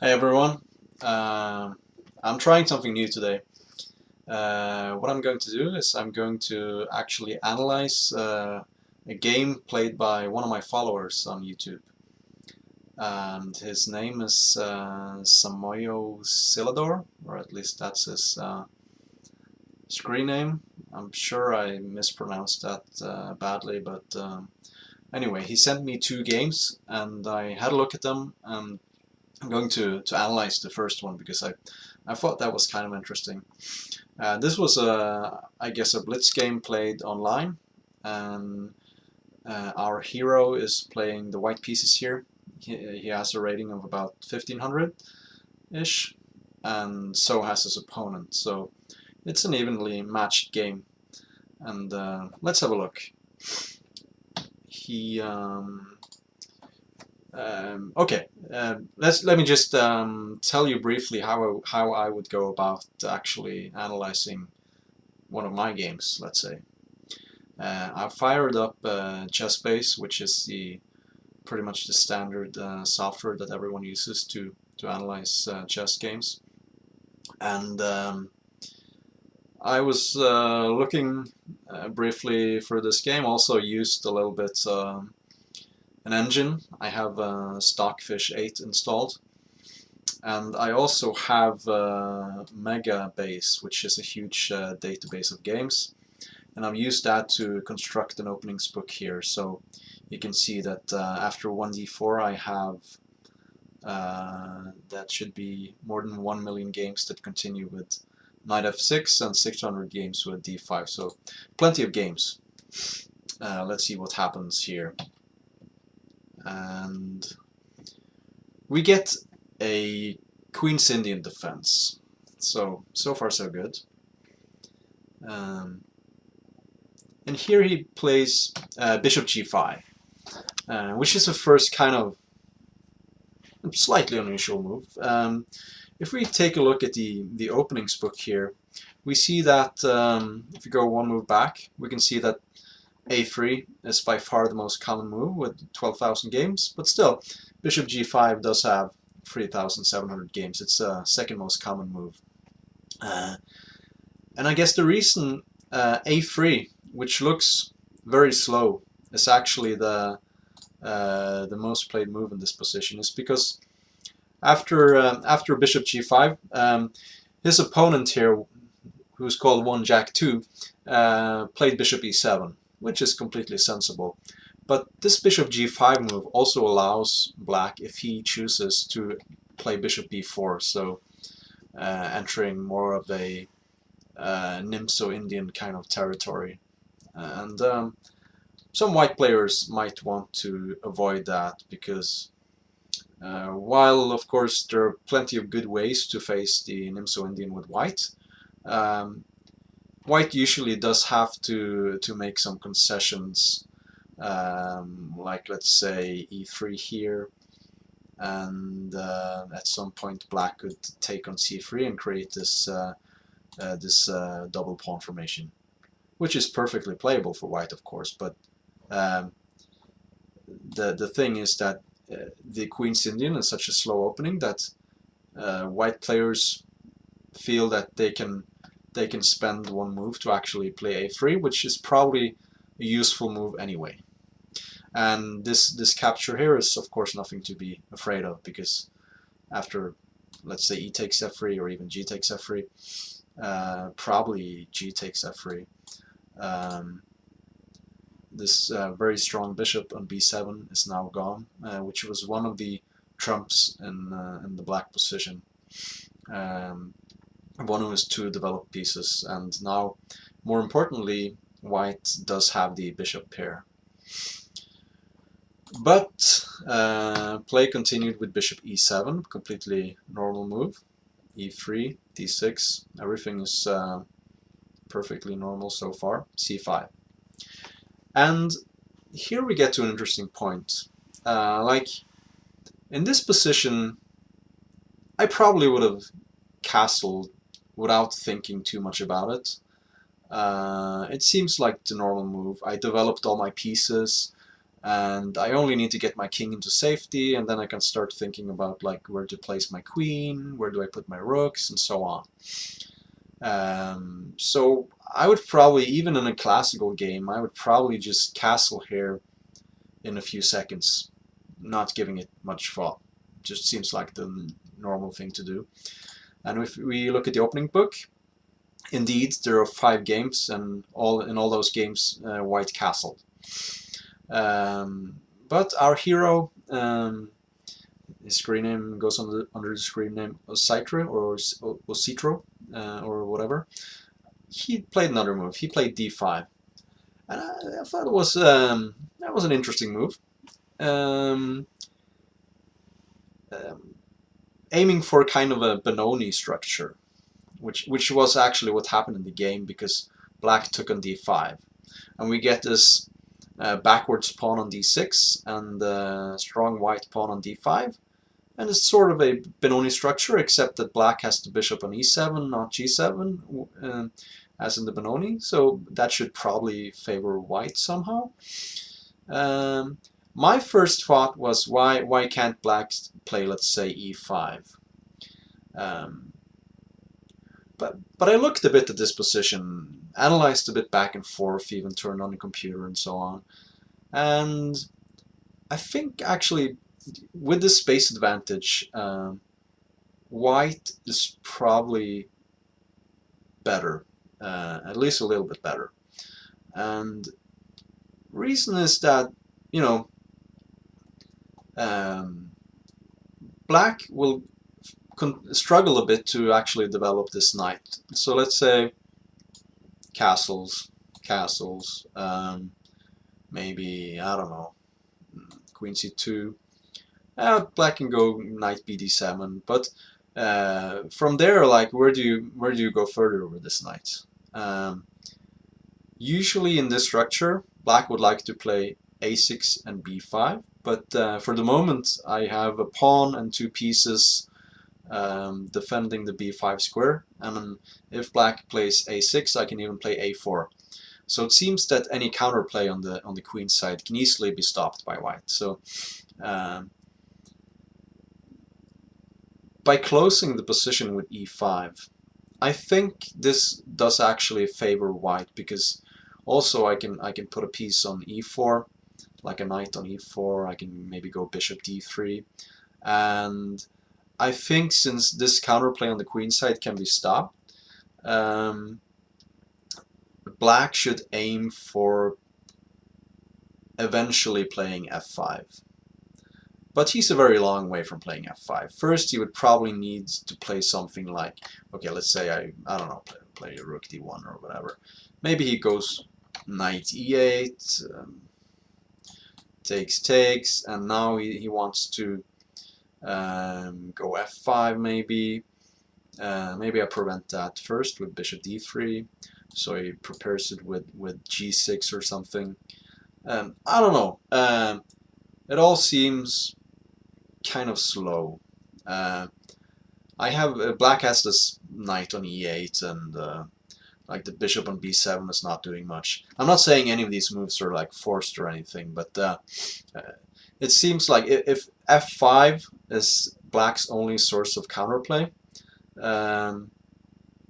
Hey everyone, I'm trying something new today. What I'm going to do is I'm going to actually analyze a game played by one of my followers on YouTube. And his name is Samoyo Silador, or at least that's his screen name. I'm sure I mispronounced that badly, but anyway, he sent me two games and I had a look at them, and I'm going to analyze the first one because I thought that was kind of interesting. This was I guess a blitz game played online, and our hero is playing the white pieces here. He has a rating of about 1500-ish, and so has his opponent. So it's an evenly matched game, and let's have a look. He okay, let me just tell you briefly how I would go about actually analyzing one of my games. Let's say I fired up ChessBase, which is the pretty much the standard software that everyone uses to analyze chess games, and I was looking briefly for this game. Also used a little bit. An engine. I have Stockfish 8 installed, and I also have Megabase, which is a huge database of games, and I've used that to construct an openings book here. So you can see that after 1d4 I have that should be more than 1 million games that continue with knight f6 and 600 games with d5, so plenty of games. Let's see what happens here. And we get a Queen's Indian defense. So far so good. And here he plays Bishop g5, which is the first kind of slightly unusual move. If we take a look at the openings book here, we see that if we go one move back, we can see that a3 is by far the most common move with 12,000 games, but still, Bishop g5 does have 3,700 games. It's the second most common move. And I guess the reason a3, which looks very slow, is actually the most played move in this position, is because after Bishop g5, his opponent here, who's called 1 Jack 2, played Bishop e7. Which is completely sensible. But this Bishop g5 move also allows black, if he chooses, to play Bishop b4, so entering more of a Nimzo-Indian kind of territory. And some white players might want to avoid that because while of course there are plenty of good ways to face the Nimzo-Indian with white, white usually does have to make some concessions, like let's say e3 here, and at some point black could take on c3 and create this double pawn formation, which is perfectly playable for white, of course. But the thing is that the Queen's Indian is such a slow opening that white players feel that they can spend one move to actually play a3, which is probably a useful move anyway. And this capture here is of course nothing to be afraid of, because after, let's say, e takes f3 or even g takes f3, probably g takes f3, this very strong bishop on b7 is now gone, which was one of the trumps in the black position. One of his two developed pieces, and now, more importantly, white does have the bishop pair. But play continued with bishop e7, completely normal move. e3, d6, everything is perfectly normal so far. c5. And here we get to an interesting point. Like, in this position, I probably would have castled without thinking too much about it. It seems like the normal move. I developed all my pieces. and I only need to get my king into safety, and then I can start thinking about like where to place my queen, where do I put my rooks, and so on. So I would probably, even in a classical game, I would probably just castle here in a few seconds, not giving it much thought. Just seems like the normal thing to do. And if we look at the opening book, indeed there are 5 games, and in all those games white castled. But our hero, his screen name goes under the screen name Ositro or Ositro or whatever. He played another move. He played d5, and I thought it was that was an interesting move. Aiming for kind of a Benoni structure, which was actually what happened in the game, because black took on d5, and we get this backwards pawn on d6 and strong white pawn on d5, and it's sort of a Benoni structure, except that black has the bishop on e7, not g7, as in the Benoni, so that should probably favor white somehow. My first thought was, why can't black play, let's say, e5? But I looked a bit at this position, analyzed a bit back and forth, even turned on the computer and so on, and I think actually with the space advantage, white is probably better, at least a little bit better. And reason is that, you know, black will struggle a bit to actually develop this knight. So let's say castles, maybe, I don't know, queen c2. Black can go knight bd7, but from there, like, where do you go further with this knight? Usually in this structure, black would like to play a6 and b5, but for the moment I have a pawn and 2 pieces defending the b5 square, and if black plays a6, I can even play a4. So it seems that any counterplay on the queen side can easily be stopped by white. So by closing the position with e5, I think this does actually favor white, because also I can put a piece on e4, like a knight on e4. I can maybe go bishop d3, and I think since this counterplay on the queen side can be stopped, black should aim for eventually playing f5. But he's a very long way from playing f5. First, he would probably need to play something like, okay, let's say I don't know, play rook d1 or whatever. Maybe he goes knight e8, takes, and now he wants to go f5 maybe. Maybe I prevent that first with bishop d3, so he prepares it with g6 or something. I don't know. It all seems kind of slow. I have black has this knight on e8, and like the bishop on b7 is not doing much. I'm not saying any of these moves are like forced or anything, but it seems like if f5 is black's only source of counterplay, and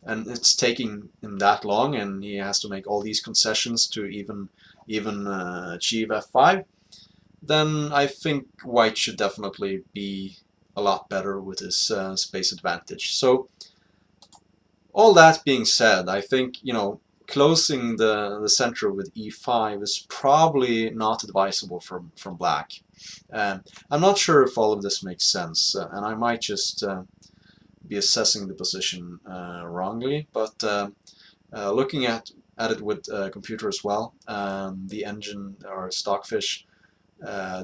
it's taking him that long, and he has to make all these concessions to even achieve f5, then I think white should definitely be a lot better with his space advantage. So all that being said, I think, you know, closing the center with e5 is probably not advisable from black. I'm not sure if all of this makes sense, and I might just be assessing the position wrongly, but looking at it with a computer as well, the engine or Stockfish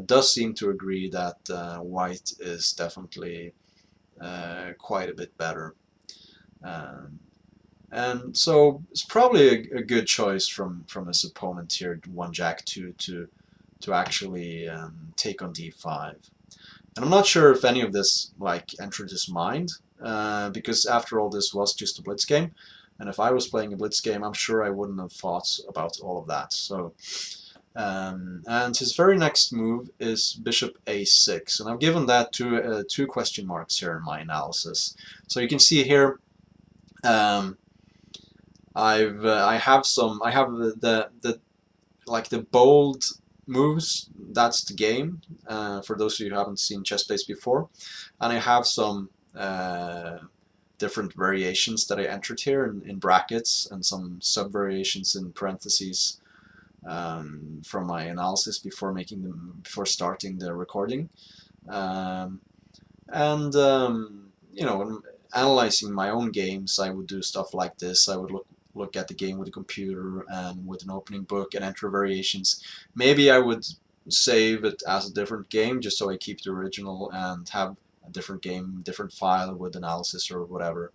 does seem to agree that white is definitely quite a bit better. And so it's probably a good choice from his opponent here, one jack 2, to actually take on d5. And I'm not sure if any of this like entered his mind, because after all, this was just a blitz game, and if I was playing a blitz game, I'm sure I wouldn't have thought about all of that. So And his very next move is bishop a6, and I've given that two question marks here in my analysis. So you can see here, I have the bold moves. That's the game, for those of you who haven't seen chess plays before, and I have some different variations that I entered here in brackets and some sub variations in parentheses, from my analysis before starting the recording. You know, when analyzing my own games, I would do stuff like this. I would look at the game with a computer and with an opening book and enter variations. Maybe I would save it as a different game just so I keep the original and have a different game, different file with analysis or whatever.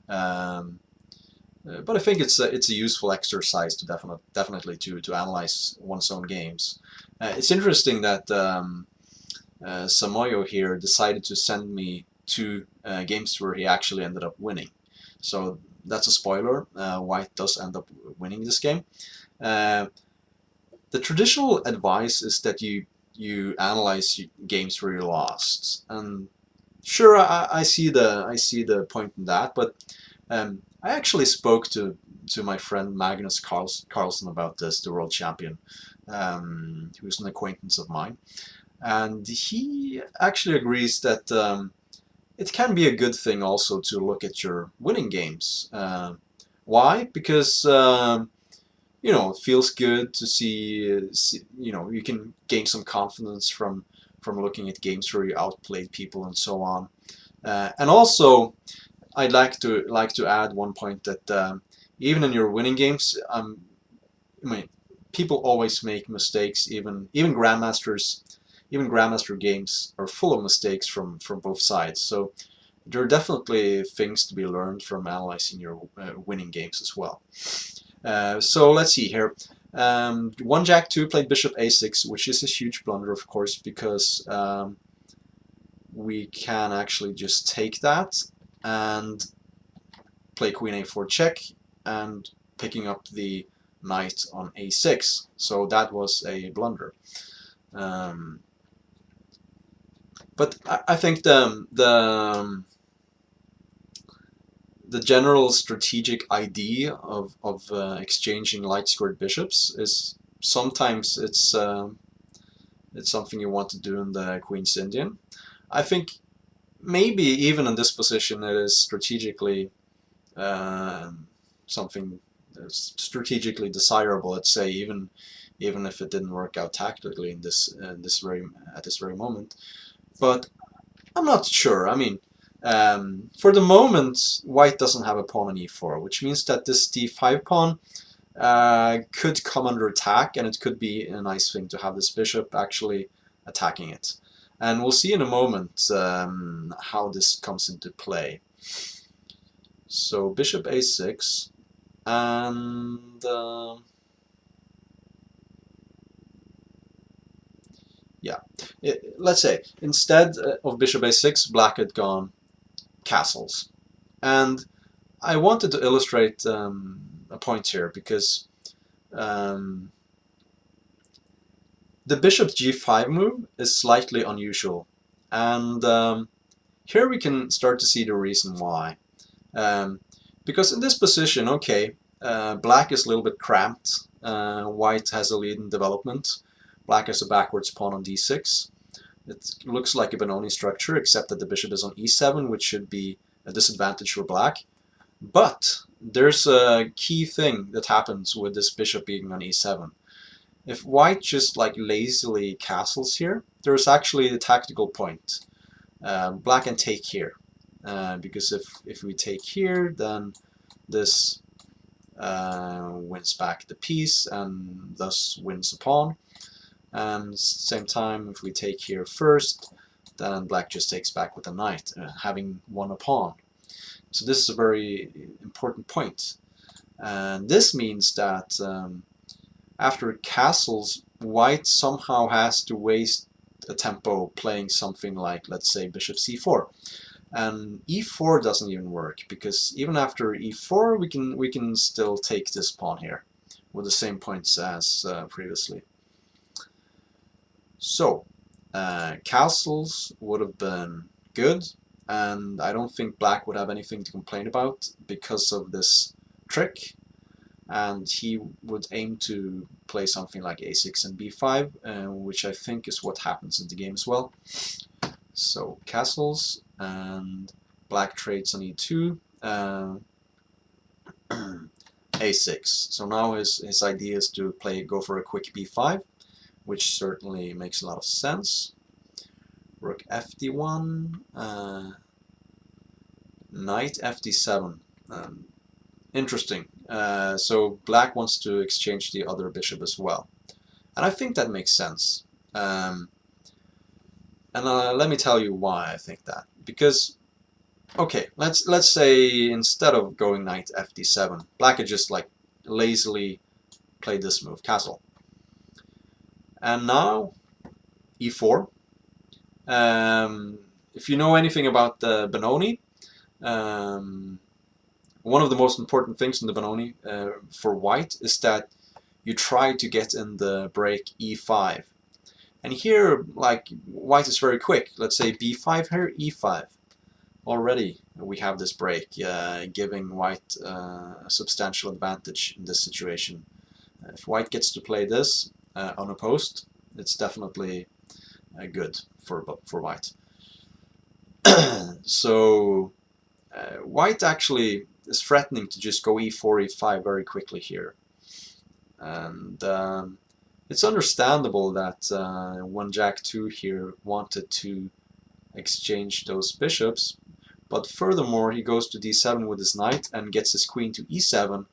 But I think it's a useful exercise to definitely to analyze one's own games. It's interesting that Samoyo here decided to send me two games where he actually ended up winning. So that's a spoiler. White does end up winning this game. The traditional advice is that you analyze games where you lost, and sure, I see the point in that, but I actually spoke to my friend Magnus Carlsen about this, the world champion, who's an acquaintance of mine, and he actually agrees that it can be a good thing also to look at your winning games. Why? Because you know, it feels good to see, you know, you can gain some confidence from looking at games where you outplayed people and so on. And also, I'd like to add one point that even in your winning games, I mean, people always make mistakes. Even grandmaster games are full of mistakes from both sides. So there are definitely things to be learned from analyzing your winning games as well. So let's see here. One Jack 2 played bishop a6, which is a huge blunder, of course, because we can actually just take that and play queen a4 check and picking up the knight on a6. So that was a blunder. But I think the general strategic idea of exchanging light-squared bishops is sometimes it's something you want to do in the Queen's Indian. I think maybe even in this position it is strategically something that's strategically desirable. Let's say even if it didn't work out tactically in at this very moment. But I'm not sure. I mean, for the moment, White doesn't have a pawn on e4, which means that this d5 pawn could come under attack, and it could be a nice thing to have this bishop actually attacking it. And we'll see in a moment how this comes into play. So bishop a6, and yeah, let's say instead of bishop a6, black had gone castles. And I wanted to illustrate a point here because the bishop g5 move is slightly unusual, and here we can start to see the reason why. Because in this position, okay, black is a little bit cramped, white has a lead in development, black has a backwards pawn on d6. It looks like a Benoni structure, except that the bishop is on e7, which should be a disadvantage for black. But there's a key thing that happens with this bishop being on e7. If white just like lazily castles here, there's actually a tactical point. Black can take here, because if we take here, then this wins back the piece and thus wins a pawn. And at the same time, if we take here first, then black just takes back with a knight, having won a pawn. So this is a very important point. And this means that after castles, white somehow has to waste a tempo playing something like, let's say, bishop c4. And e4 doesn't even work, because even after e4, we can still take this pawn here with the same points as previously. So, castles would have been good, and I don't think black would have anything to complain about because of this trick, and he would aim to play something like a6 and b5, which I think is what happens in the game as well. So castles, and black trades on e2, a6. So now his idea is to go for a quick b5, which certainly makes a lot of sense. Rook fd1, knight fd7. Interesting. So black wants to exchange the other bishop as well, and I think that makes sense. And let me tell you why I think that. Because, okay, let's say instead of going knight fd7, black had just like lazily played this move, castle. And now e4. If you know anything about the Benoni, one of the most important things in the Benoni for white is that you try to get in the break e5. And here, like, white is very quick. Let's say b5 here, e5. Already we have this break, giving white a substantial advantage in this situation. If white gets to play this unopposed, it's definitely good for white. So white actually is threatening to just go e4, e5 very quickly here. And it's understandable that when Jack 2 here wanted to exchange those bishops, but furthermore he goes to d7 with his knight and gets his queen to e7,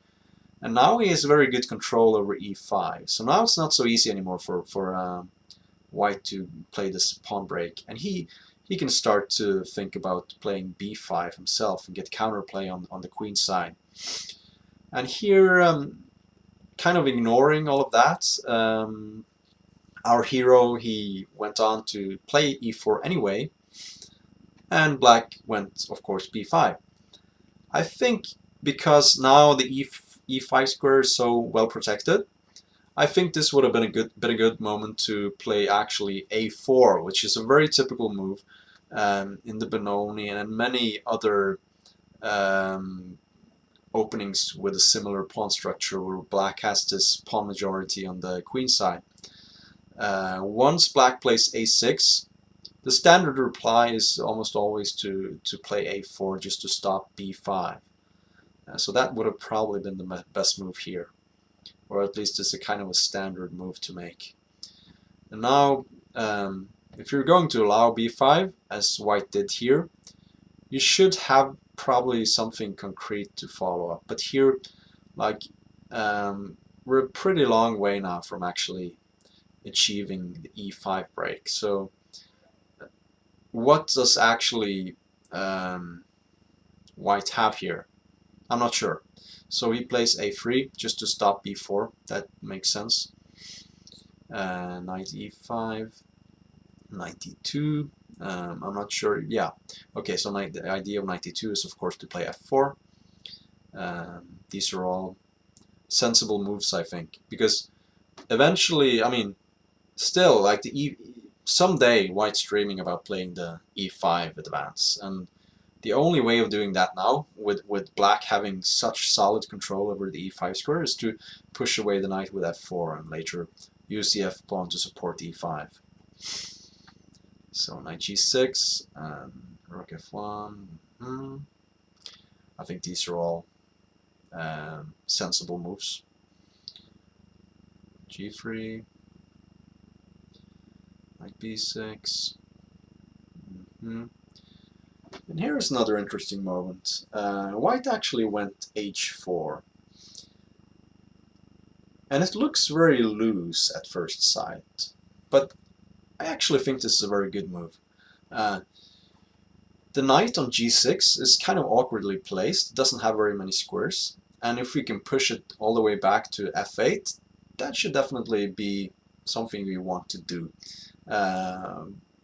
and now he has very good control over e5. So now it's not so easy anymore for white to play this pawn break, and he can start to think about playing b5 himself and get counterplay on the queen side. And here, kind of ignoring all of that, our hero, he went on to play e4 anyway, and black went, of course, b5. I think because now the e5 square is so well protected, I think this would have been a good moment to play actually a4, which is a very typical move in the Benoni and in many other openings with a similar pawn structure where black has this pawn majority on the queen side. Once black plays a6, the standard reply is almost always to play a4 just to stop b5. So that would have probably been the best move here, or at least it's a kind of a standard move to make. And now, if you're going to allow b5, as white did here, you should have probably something concrete to follow up. But here, like, we're a pretty long way now from actually achieving the e5 break. So what does actually white have here? I'm not sure. So he plays a3 just to stop b4. That makes sense. Knight e5, knight e2. I'm not sure. Yeah. Okay. So the idea of knight e2 is of course to play f4. These are all sensible moves, I think, because eventually, I mean, still, like someday white's dreaming about playing the e5 advance, and the only way of doing that now, with black having such solid control over the e5 square, is to push away the knight with f4 and later use the f pawn to support e5. So knight g6 and rook f1. I think these are all sensible moves. g3, knight b6. And here's another interesting moment. White actually went h4. And it looks very loose at first sight, but I actually think this is a very good move. The knight on g6 is kind of awkwardly placed, doesn't have very many squares, and if we can push it all the way back to f8, that should definitely be something we want to do.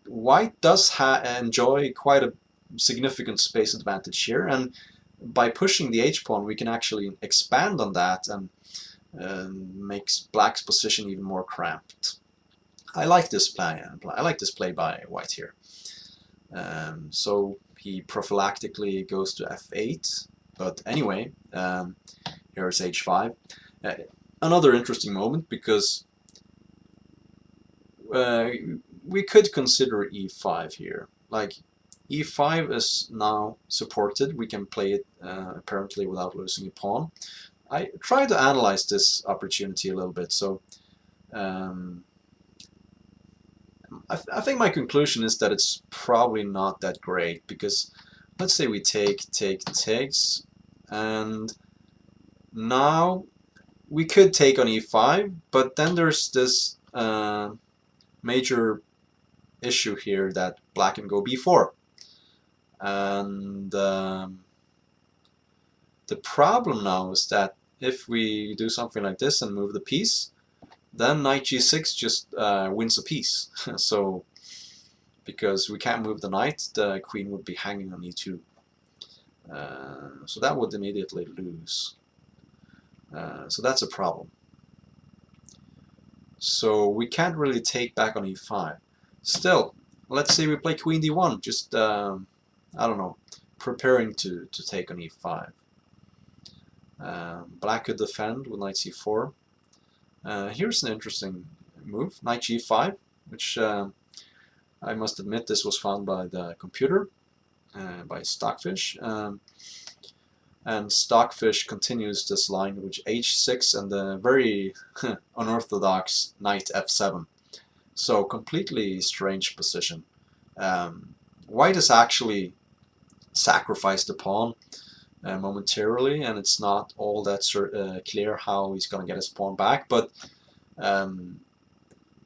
White does enjoy quite a significant space advantage here, and by pushing the h-pawn we can actually expand on that and makes black's position even more cramped. I like this play. I like this play by white here. So he prophylactically goes to f8. But anyway, here's h5. Another interesting moment, because we could consider e5 here. Like, e5 is now supported. We can play it apparently without losing a pawn. I tried to analyze this opportunity a little bit. So I think my conclusion is that it's probably not that great, because let's say we takes, and now we could take on e5, but then there's this major issue here that black can go b4, and the problem now is that if we do something like this and move the piece, then knight g6 just wins a piece. So because we can't move the knight, the queen would be hanging on e2. So that would immediately lose. So that's a problem. So we can't really take back on e5. Still, let's say we play queen d1, just, I don't know, preparing to take on e5. Black could defend with knight c4. Here's an interesting move, knight g5, which I must admit this was found by the computer, by Stockfish. And Stockfish continues this line with h6 and the very unorthodox knight f7. So completely strange position. White has actually sacrificed the pawn momentarily, and it's not all that clear how he's going to get his pawn back. But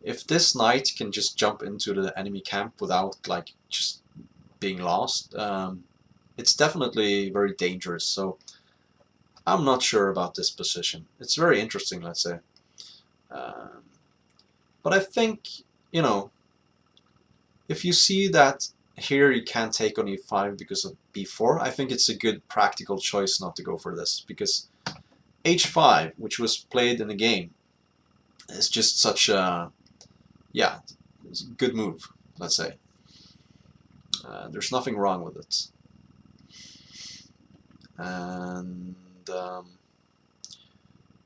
if this knight can just jump into the enemy camp without like just being lost, it's definitely very dangerous. So I'm not sure about this position. It's very interesting, let's say. But I think, you know, if you see that here you can't take on e5 because of b4, I think it's a good practical choice not to go for this, because h5, which was played in the game, is just such a, yeah, it's a good move, let's say. There's nothing wrong with it. And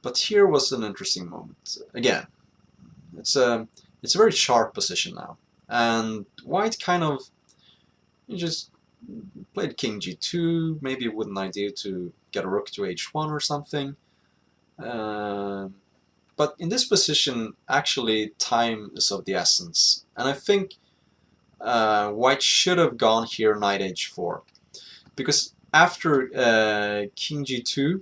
but here was an interesting moment. Again, it's a very sharp position now, and white kind of just played king g2, maybe with an idea to get a rook to h1 or something. But in this position, actually, time is of the essence, and I think white should have gone here knight h4, because after king g2,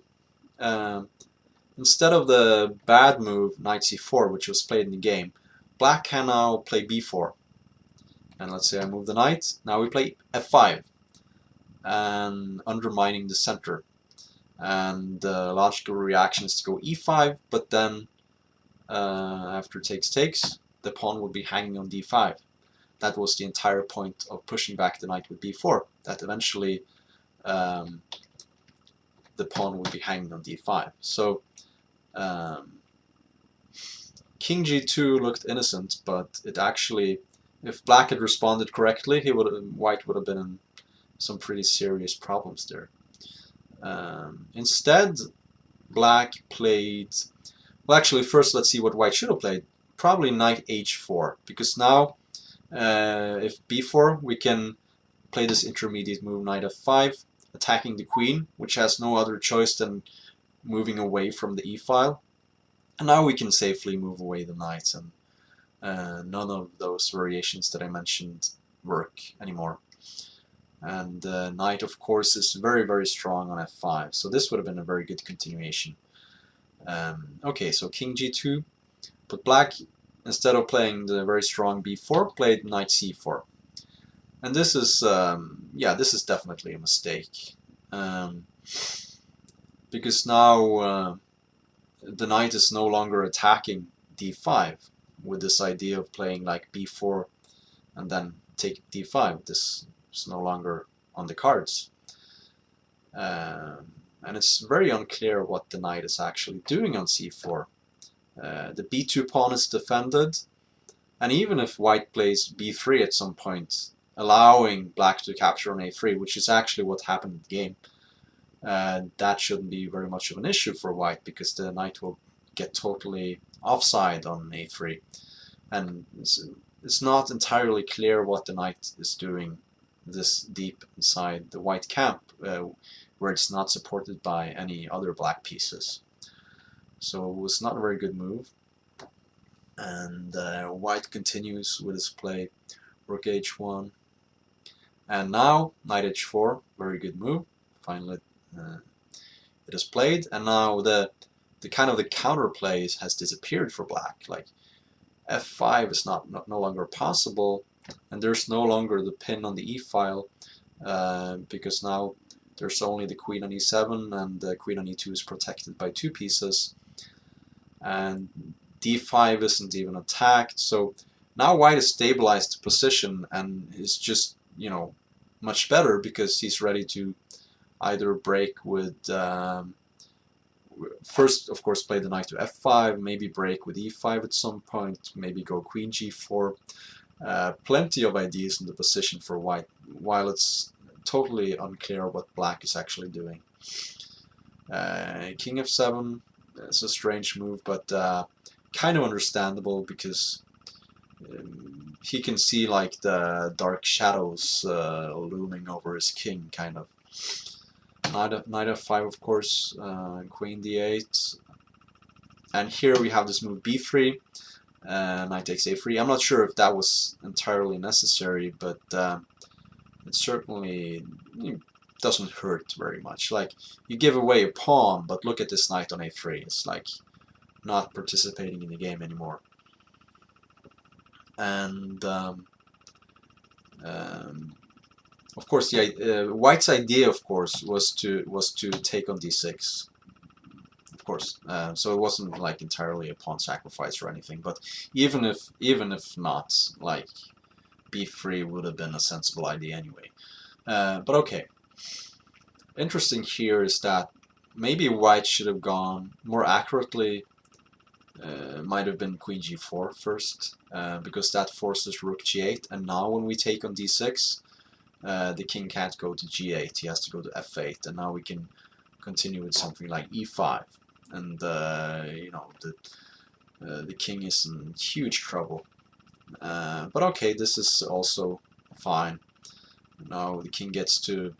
instead of the bad move knight c4, which was played in the game, black can now play b4. And let's say I move the knight, now we play f5, and undermining the center. And the logical reaction is to go e5, but then after takes, the pawn would be hanging on d5. That was the entire point of pushing back the knight with b4, that eventually the pawn would be hanging on d5. So king g2 looked innocent, but it actually, if black had responded correctly, white would have been in some pretty serious problems there. Instead, black played, well, actually, first let's see what white should have played. Probably knight h4, because now if b4, we can play this intermediate move knight f5, attacking the queen, which has no other choice than moving away from the e-file. And now we can safely move away the knights, and none of those variations that I mentioned work anymore. And knight, of course, is very, very strong on f5, so this would have been a very good continuation. Okay, so king g2, but black, instead of playing the very strong b4, played knight c4. And this is, yeah, this is definitely a mistake. Because now the knight is no longer attacking d5 with this idea of playing like b4 and then take d5. This is no longer on the cards. And it's very unclear what the knight is actually doing on c4. The b2 pawn is defended, And even if white plays b3 at some point, allowing black to capture on a3, which is actually what happened in the game, that shouldn't be very much of an issue for white, because the knight will get totally offside on a3. And it's not entirely clear what the knight is doing this deep inside the white camp, where it's not supported by any other black pieces. So it was not a very good move. And white continues with his play, rook h1. And now knight h4, very good move. Finally it is played, and now the kind of the counterplay has disappeared for black. Like f5 is no longer possible, and there's no longer the pin on the e-file, because now there's only the queen on e7, and the queen on e2 is protected by 2 pieces, and d5 isn't even attacked. So now white has stabilized the position and is just, you know, much better, because he's ready to either break with first, of course, play the knight to f5, maybe break with e5 at some point, maybe go queen g4. Plenty of ideas in the position for white, while it's totally unclear what black is actually doing. King f7 is a strange move, but kind of understandable, because he can see like the dark shadows looming over his king, kind of. Knight f5, of course, queen d8, and here we have this move b3, knight takes a3. I'm not sure if that was entirely necessary, but it certainly doesn't hurt very much. Like, you give away a pawn, but look at this knight on a3. It's like not participating in the game anymore. And of course, white's idea, of course, was to take on d6. Of course, so it wasn't like entirely a pawn sacrifice or anything. But even if not, like b3 would have been a sensible idea anyway. But okay. Interesting here is that maybe white should have gone more accurately. Might have been queen g4 first, because that forces rook g8, and now when we take on d6, the king can't go to g8, he has to go to f8, and now we can continue with something like e5, and you know, the king is in huge trouble. But okay, this is also fine. Now the king gets to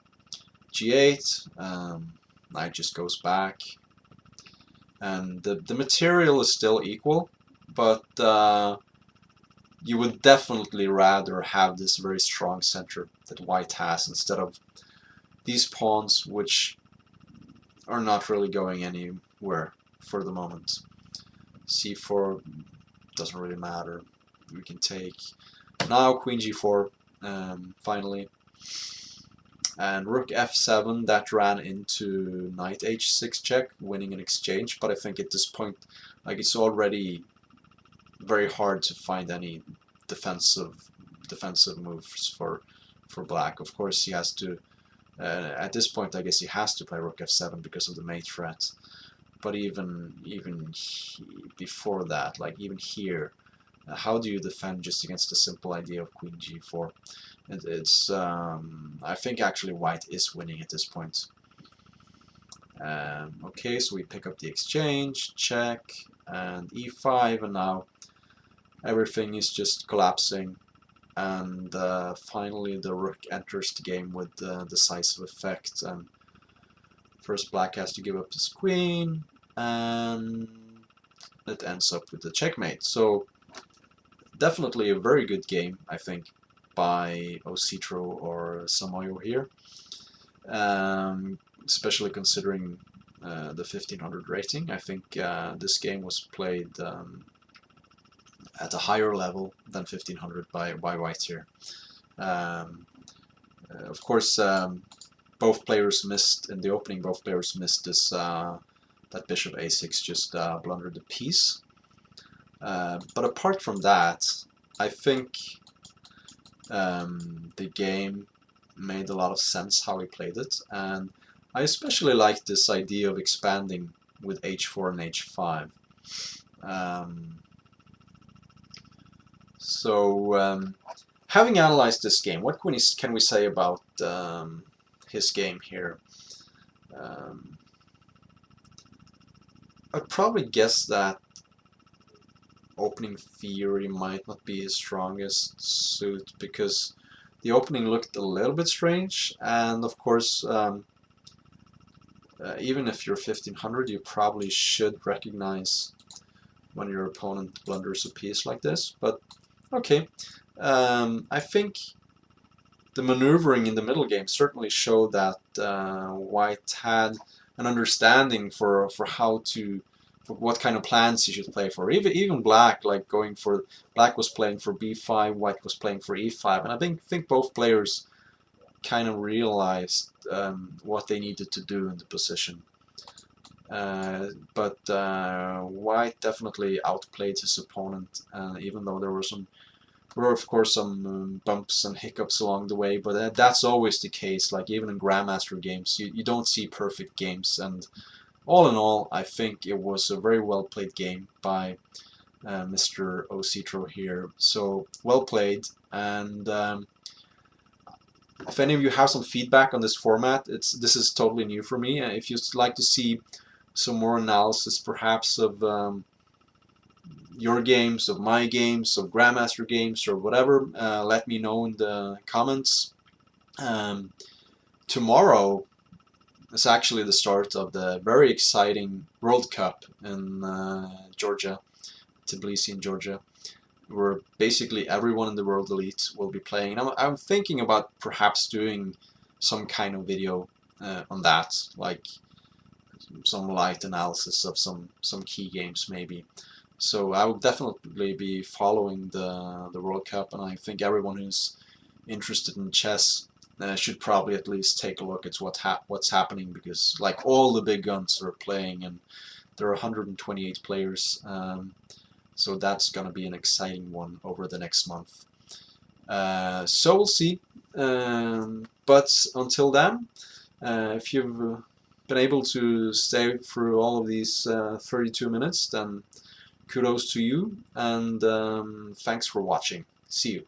g8, knight just goes back, and the material is still equal, but you would definitely rather have this very strong center that white has, instead of these pawns, which are not really going anywhere for the moment. c4 doesn't really matter. We can take now queen g4, finally, and rook f7. That ran into knight h6 check, winning an exchange. But I think at this point, like, it's already very hard to find any defensive moves for black. Of course, he has to at this point, I guess he has to play rook f7 because of the mate threat. But even before that, like even here, how do you defend just against the simple idea of queen g4? It's I think actually white is winning at this point. Okay, so we pick up the exchange, check, and e5, and now everything is just collapsing, and finally the rook enters the game with decisive effect, and first black has to give up his queen, and it ends up with the checkmate. So definitely a very good game, I think, by Ocitro or Samoyo here, especially considering the 1500 rating. I think this game was played at a higher level than 1500 by white here. Of course, both players missed in the opening. Both players missed this that bishop a6 just blundered the piece. But apart from that, I think the game made a lot of sense how he played it, and I especially like this idea of expanding with h4 and h5. So, having analyzed this game, what can we say about his game here? I'd probably guess that opening theory might not be his strongest suit, because the opening looked a little bit strange, and of course, even if you're 1500, you probably should recognize when your opponent blunders a piece like this. But okay, I think the maneuvering in the middle game certainly showed that White had an understanding for how to, for what kind of plans he should play for. Even Black, like going for, Black was playing for b5, White was playing for e5, and I think both players kind of realized what they needed to do in the position. But White definitely outplayed his opponent, even though there were of course some bumps and hiccups along the way, but that's always the case. Like even in Grandmaster games, you don't see perfect games, and all in all, I think it was a very well played game by Mr. Ositro here. So well played, and if any of you have some feedback on this format, this is totally new for me. If you'd like to see some more analysis, perhaps of your games, of my games, of Grandmaster games, or whatever, let me know in the comments. Tomorrow is actually the start of the very exciting World Cup in Georgia, Tbilisi in Georgia, where basically everyone in the World Elite will be playing. And I'm thinking about perhaps doing some kind of video on that, like some light analysis of some key games maybe. So I will definitely be following the World Cup, and I think everyone who's interested in chess should probably at least take a look at what's happening, because like all the big guns are playing, and there are 128 players. So that's going to be an exciting one over the next month. So we'll see. But until then, if you've been able to stay through all of these 32 minutes, then kudos to you, and thanks for watching. See you.